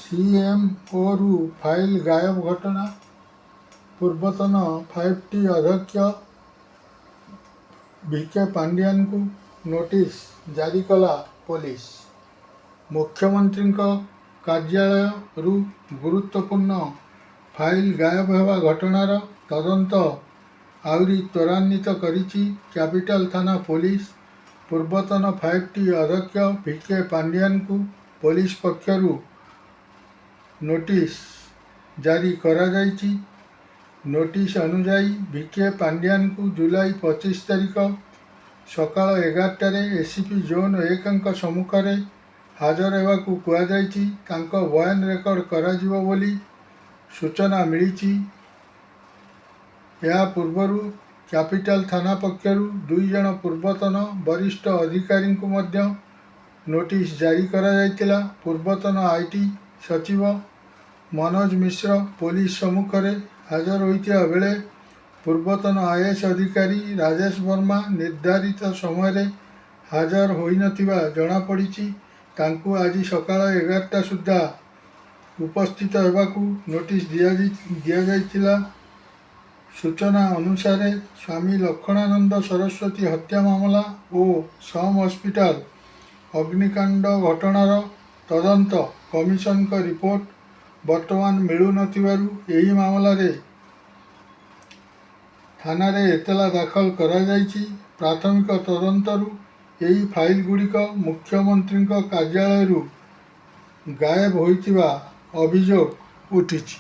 CMO file गायब घटना पूर्वतन 5T अध्यक्ष VK पांड्यान को नोटिस जारी कला पुलिस। मुख्यमंत्री कार्यालय गुरुत्वपूर्ण फाइल गायब होगा घटनार तदंत आहुरी त्वरान्वित करिछि कैपिटल थाना पुलिस। पूर्वतन 5T अध्यक्ष VK पांड्यान को पुलिस पक्षरु नोटिस जारी करा जाइछि। नोटिस अनुजाई VK पांड्यान को जुलाई 25 तारिख सकाळ 11टारे एसीपी जोन 1 सम्मुखें हाजर होगाकू कुआଯାଇଛି। तांको बयान रेकर्ड कराजिवो बोली सूचना मिली। या पूर्वरु कैपिटल थाना पक्षरु 2 जण पूर्वतन वरिष्ठ अधिकारी को मध्य नोटिस जारी करा जायतिला। पूर्वतन आईटी सचिव मनोज मिश्र पुलिस सम्मुखें हाजर होइतिया बेले पूर्वतन आईएएस अधिकारी राजेश वर्मा निर्धारित समय हाजर होई नथिबा जणा पड़िछि। तांकु आज सकाळ 11टा सुद्धा उपस्थित होगाकू नोटिस दिया जायतिला। सूचना अनुसार स्वामी लक्षणानंद सरस्वती हत्या मामला और सम हॉस्पिटल अग्निकांड घटनार तदंत कमिशन का रिपोर्ट वर्तमान मिलू नथिबारु एही मामला रे थाना रे एतला दाखल करा जायछि। प्राथमिक तदंतरु एही फाइल गुड़िक मुख्यमंत्री कार्यालय गायब होइतिबा अभियोग उठिछि।